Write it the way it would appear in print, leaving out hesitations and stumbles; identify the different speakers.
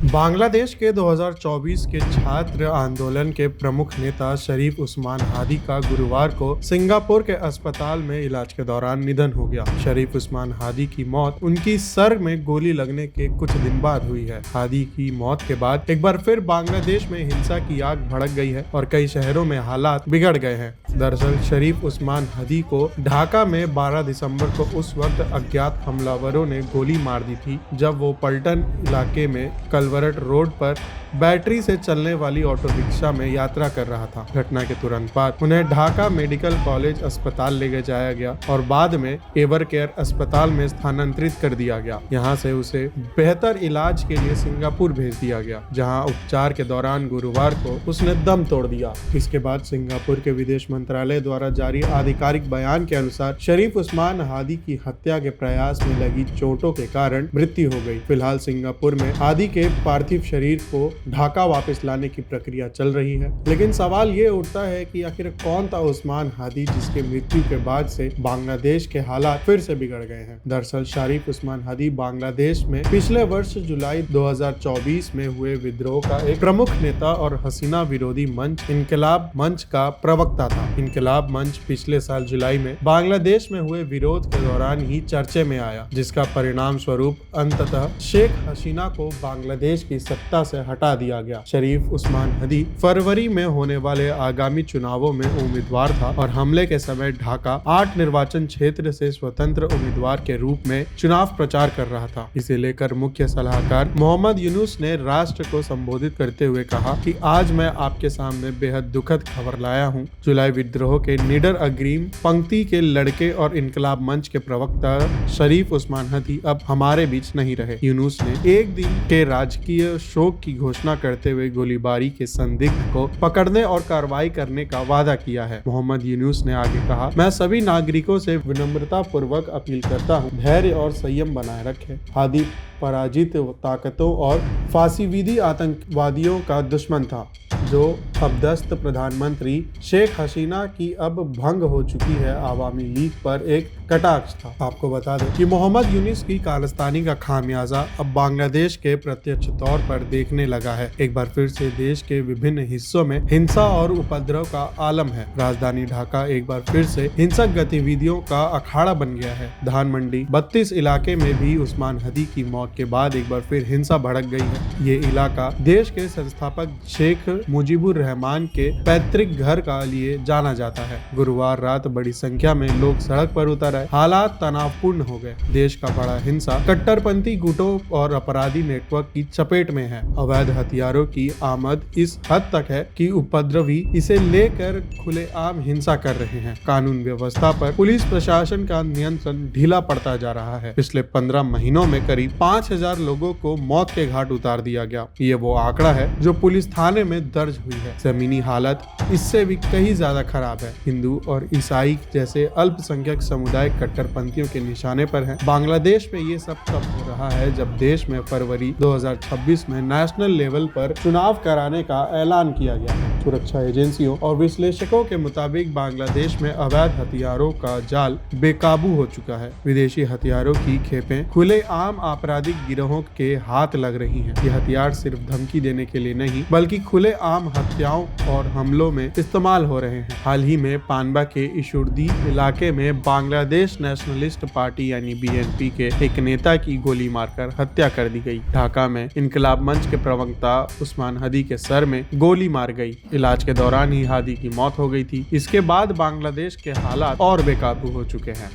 Speaker 1: बांग्लादेश के 2024 के छात्र आंदोलन के प्रमुख नेता शरीफ उस्मान हादी का गुरुवार को सिंगापुर के अस्पताल में इलाज के दौरान निधन हो गया। शरीफ उस्मान हादी की मौत उनकी सर में गोली लगने के कुछ दिन बाद हुई है। हादी की मौत के बाद एक बार फिर बांग्लादेश में हिंसा की आग भड़क गई है और कई शहरों में हालात बिगड़ गए हैं। दरअसल शरीफ उस्मान हादी को ढाका में 12 दिसंबर को उस वक्त अज्ञात हमलावरों ने गोली मार दी थी जब वो पलटन इलाके में कलवरट रोड पर बैटरी से चलने वाली ऑटो रिक्शा में यात्रा कर रहा था। घटना के तुरंत बाद उन्हें ढाका मेडिकल कॉलेज अस्पताल ले जाया गया और बाद में एवर केयर अस्पताल में स्थानांतरित कर दिया गया। यहाँ से उसे बेहतर इलाज के लिए सिंगापुर भेज दिया गया, जहाँ उपचार के दौरान गुरुवार को उसने दम तोड़ दिया। इसके बाद सिंगापुर के विदेश मंत्रालय द्वारा जारी आधिकारिक बयान के अनुसार शरीफ उस्मान हादी की हत्या के प्रयास में लगी चोटों के कारण मृत्यु हो गई। फिलहाल सिंगापुर में हादी के पार्थिव शरीर को ढाका वापस लाने की प्रक्रिया चल रही है, लेकिन सवाल ये उठता है कि आखिर कौन था उस्मान हादी जिसके मृत्यु के बाद से बांग्लादेश के हालात फिर से बिगड़ गए हैं। दरअसल शरीफ उस्मान हादी बांग्लादेश में पिछले वर्ष जुलाई 2024 में हुए विद्रोह का एक प्रमुख नेता और हसीना विरोधी मंच इनकलाब मंच का प्रवक्ता था। इनकलाब मंच पिछले साल जुलाई में बांग्लादेश में हुए विरोध के दौरान ही चर्चे में आया, जिसका परिणाम स्वरूप अंततः शेख हसीना को बांग्लादेश की सत्ता से हटा दिया गया। शरीफ उस्मान हादी फरवरी में होने वाले आगामी चुनावों में उम्मीदवार था और हमले के समय ढाका 8 निर्वाचन क्षेत्र से स्वतंत्र उम्मीदवार के रूप में चुनाव प्रचार कर रहा था। इसे लेकर मुख्य सलाहकार मोहम्मद यूनुस ने राष्ट्र को संबोधित करते हुए कहा कि आज मैं आपके सामने बेहद दुखद खबर लाया हूँ। जुलाई विद्रोह के निडर अग्रिम पंक्ति के लड़के और इनकलाब मंच के प्रवक्ता शरीफ उस्मान हादी अब हमारे बीच नहीं रहे। यूनुस ने एक दिन के राजकीय शोक की घोषणा करते हुए गोलीबारी के संदिग्ध को पकड़ने और कार्रवाई करने का वादा किया है। मोहम्मद यूनुस ने आगे कहा, मैं सभी नागरिकों से विनम्रता पूर्वक अपील करता हूँ, धैर्य और संयम बनाए रखें। हादी पराजित ताकतों और फांसीविदी आतंकवादियों का दुश्मन था, जो अपदस्थ प्रधानमंत्री शेख हसीना की अब भंग हो चुकी है आवामी लीग पर एक कटाक्ष था। आपको बता दें कि मोहम्मद यूनुस की खालिस्तानी का खामियाजा अब बांग्लादेश के प्रत्यक्ष तौर पर देखने लगा है। एक बार फिर से देश के विभिन्न हिस्सों में हिंसा और उपद्रव का आलम है। राजधानी ढाका एक बार फिर से हिंसक गतिविधियों का अखाड़ा बन गया है। धान मंडी 32 इलाके में भी उस्मान हादी की मौत के बाद एक बार फिर हिंसा भड़क गई है। ये इलाका देश के संस्थापक शेख मुजीबुर रहमान के पैतृक घर का लिए जाना जाता है। गुरुवार रात बड़ी संख्या में लोग सड़क पर उतर आए। हालात तनावपूर्ण हो गए। देश का बड़ा हिंसा कट्टरपंथी गुटों और अपराधी नेटवर्क की चपेट में है। अवैध हथियारों की आमद इस हद तक है कि उपद्रवी इसे लेकर खुलेआम हिंसा कर रहे हैं। कानून व्यवस्था पर पुलिस प्रशासन का नियंत्रण ढीला पड़ता जा रहा है। पिछले 15 महीनों में करीब 5000 लोगों को मौत के घाट उतार दिया गया। ये वो आंकड़ा है जो पुलिस थाने में दर्ज हुई है। जमीनी हालत इससे भी कहीं ज्यादा खराब है। हिंदू और ईसाई जैसे अल्पसंख्यक समुदाय कट्टरपंथियों के निशाने पर हैं। बांग्लादेश में ये सब तब हो रहा है जब देश में फरवरी 2026 में नेशनल लेवल पर चुनाव कराने का ऐलान किया गया है। सुरक्षा एजेंसियों और विश्लेषकों के मुताबिक बांग्लादेश में अवैध हथियारों का जाल बेकाबू हो चुका है। विदेशी हथियारों की खेपें खुले आम आपराधिक गिरोहों के हाथ लग रही हैं। ये हथियार सिर्फ धमकी देने के लिए नहीं बल्कि खुले आम हत्याओं और हमलों में इस्तेमाल हो रहे हैं। हाल ही में पानबा के इशुर्दी इलाके में बांग्लादेश नेशनलिस्ट पार्टी यानी बीएनपी के एक नेता की गोली मारकर हत्या कर दी गई। ढाका में इनकलाब मंच के प्रवक्ता उस्मान हादी के सर में गोली मार गई। इलाज के दौरान ही हादी की मौत हो गई थी। इसके बाद बांग्लादेश के हालात और बेकाबू हो चुके हैं।